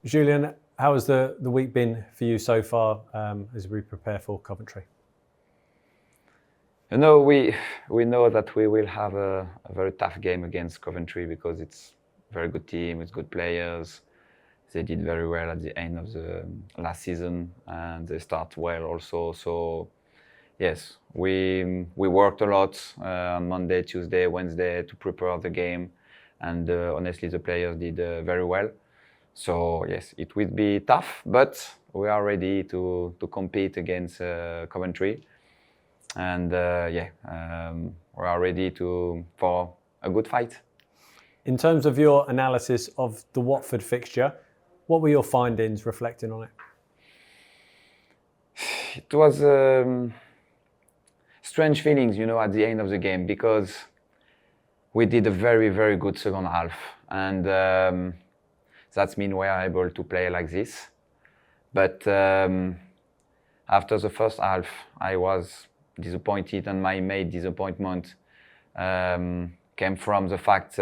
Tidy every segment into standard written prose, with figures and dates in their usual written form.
Julien, how has the week been for you so far as we prepare for Coventry? We know that we will have a very tough game against Coventry because it's a very good team, it's good players. They did very well at the end of the last season and they start well also. So yes, we worked a lot on Monday, Tuesday, Wednesday to prepare the game, and honestly the players did very well. So yes, it will be tough, but we are ready to compete against Coventry. And we are ready for a good fight. In terms of your analysis of the Watford fixture, what were your findings reflecting on it? It was strange feelings, at the end of the game because we did a very, very good second half. And that means we are able to play like this. But after the first half, I was disappointed, and my main disappointment came from the fact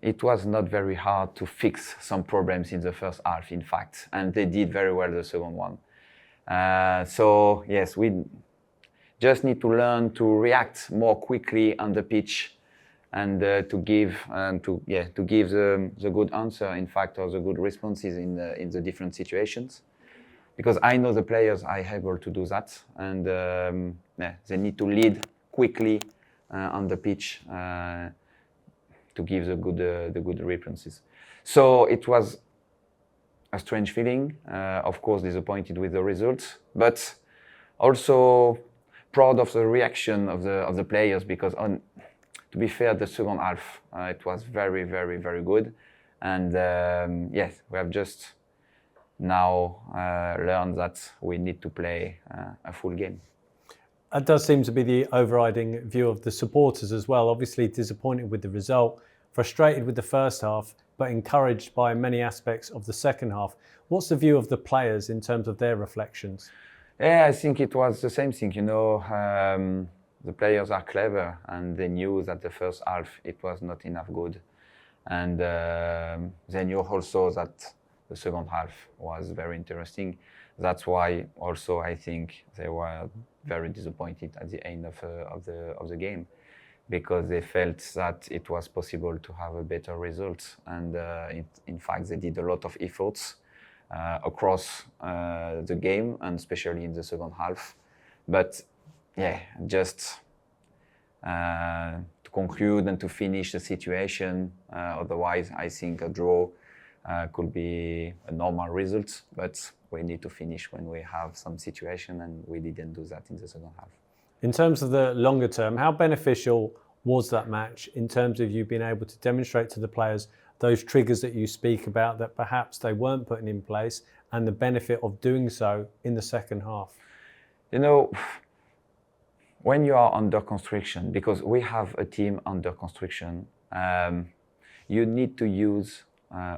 it was not very hard to fix some problems in the first half, in fact, and they did very well the second one. So yes, we just need to learn to react more quickly on the pitch and to give the good answer, in fact, or the good responses in the different situations. Because I know the players are able to do that, and they need to lead quickly on the pitch to give the good responses. So it was a strange feeling, of course disappointed with the results, but also proud of the reaction of the players because, to be fair, the second half it was very, very, very good, and yes, we have just now learned that we need to play a full game. That does seem to be the overriding view of the supporters as well. Obviously disappointed with the result, frustrated with the first half, but encouraged by many aspects of the second half. What's the view of the players in terms of their reflections? Yeah, I think it was the same thing. The players are clever and they knew that the first half it was not enough good. And they knew also that the second half was very interesting. That's why also I think they were very disappointed at the end of the game, because they felt that it was possible to have a better result. And in fact, they did a lot of efforts across the game, and especially in the second half. But yeah, just to conclude and to finish the situation, otherwise I think a draw could be a normal result, but we need to finish when we have some situation, and we didn't do that in the second half. In terms of the longer term, how beneficial was that match in terms of you being able to demonstrate to the players those triggers that you speak about that perhaps they weren't putting in place, and the benefit of doing so in the second half? When you are under construction, because we have a team under construction, you need to use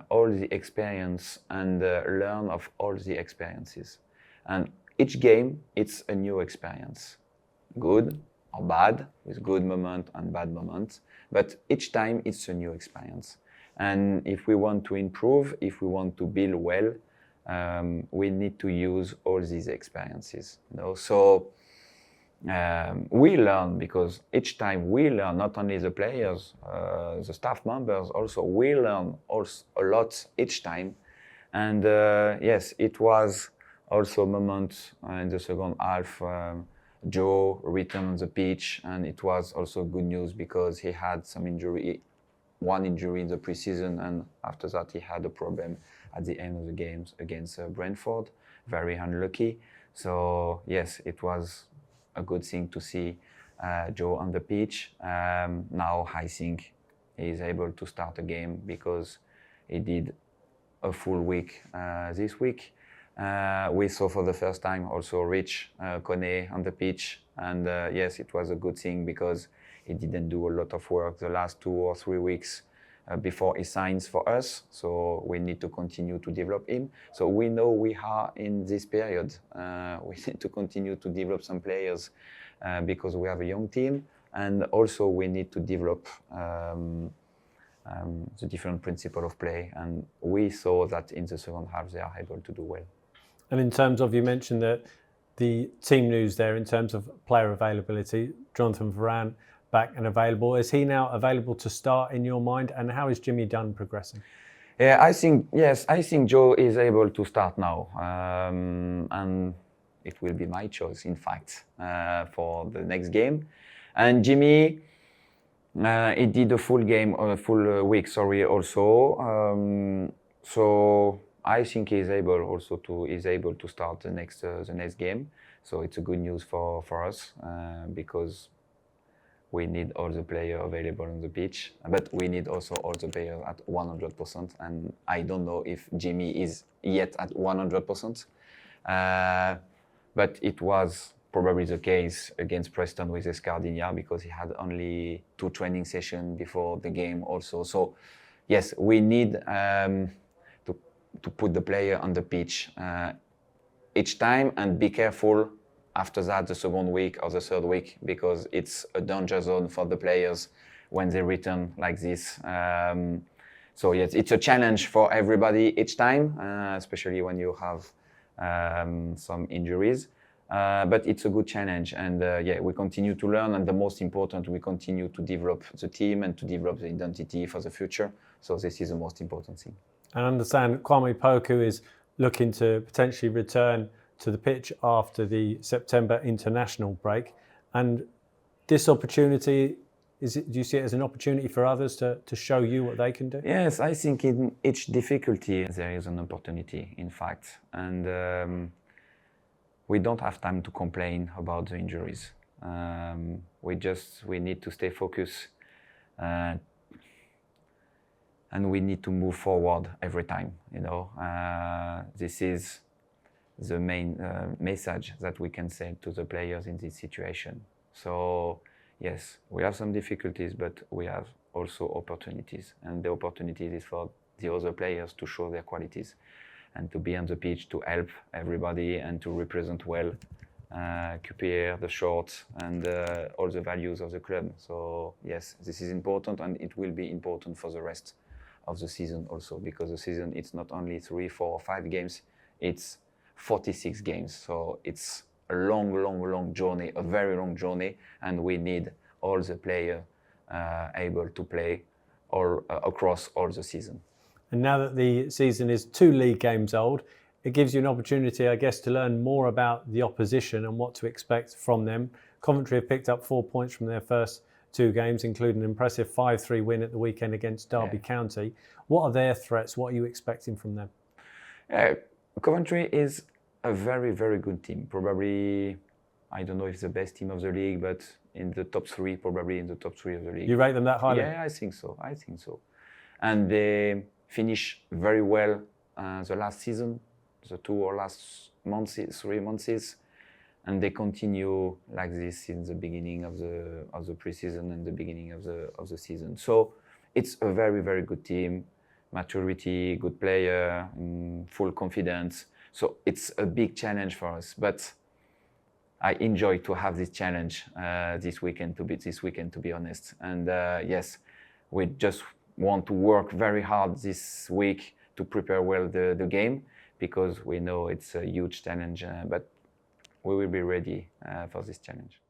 all the experience and learn of all the experiences. And each game, it's a new experience, good or bad, with good moment and bad moments. But each time, it's a new experience. And if we want to improve, if we want to build well, we need to use all these experiences. So we learn, because each time we learn, not only the players, the staff members also, we learn also a lot each time. And yes, it was also a moment in the second half, Joe returned on the pitch, and it was also good news because he had some injury, one injury in the preseason, and after that he had a problem at the end of the games against Brentford, very unlucky. So yes, it was a good thing to see Joe on the pitch. Now I think he is able to start a game because he did a full week this week. We saw for the first time also Rich Kone on the pitch, and yes, it was a good thing because he didn't do a lot of work the last 2 or 3 weeks before he signs for us. So we need to continue to develop him. So we know we are in this period. We need to continue to develop some players because we have a young team, and also we need to develop the different principle of play, and we saw that in the second half they are able to do well. And in terms of, you mentioned that the team news there in terms of player availability, Jonathan Varane back and available. Is he now available to start in your mind? And how is Jimmy Dunn progressing? Yeah, I think Joe is able to start now, and it will be my choice, in fact, for the next game. And Jimmy, he did a full week, also. So I think he's able to start the next game. So it's a good news for us because we need all the players available on the pitch, but we need also all the players at 100%. And I don't know if Jimmy is yet at 100%, but it was probably the case against Preston with Escardinia because he had only 2 training sessions before the game also. So yes, we need to put the player on the pitch each time and be careful after that the second week or the third week because it's a danger zone for the players when they return like this. So yes, it's a challenge for everybody each time, especially when you have some injuries. But it's a good challenge, and we continue to learn, and the most important, we continue to develop the team and to develop the identity for the future. So this is the most important thing. I understand Kwame Poku is looking to potentially return to the pitch after the September international break, and this opportunity, do you see it as an opportunity for others to show you what they can do? Yes, I think in each difficulty there is an opportunity, in fact, and we don't have time to complain about the injuries. We need to stay focused, and we need to move forward every time. This is the main message that we can send to the players in this situation. So yes, we have some difficulties, but we have also opportunities, and the opportunities is for the other players to show their qualities and to be on the pitch to help everybody and to represent well QPR, the short, and all the values of the club. So yes, this is important, and it will be important for the rest of the season also, because the season, it's not only 3, 4, or 5 games, it's 46 games. So it's a long journey, a very long journey, and we need all the players able to play all across all the season. And now that the season is 2 league games old, it gives you an opportunity, I guess, to learn more about the opposition and what to expect from them. Coventry have picked up 4 points from their first 2 games, including an impressive 5-3 win at the weekend against Derby County. What are their threats? What are you expecting from them? Coventry is a very, very good team. Probably, I don't know if the best team of the league, but in the top 3, probably in the top 3 of the league. You rate them that highly? Yeah, I think so. And they finished very well the last season, the 2 or last months, 3 months, and they continue like this in the beginning of the preseason and the beginning of the season. So it's a very, very good team, maturity, good player, full confidence. So it's a big challenge for us, but I enjoy to have this challenge this weekend, to be honest. And yes, we just want to work very hard this week to prepare well the game, because we know it's a huge challenge, but we will be ready for this challenge.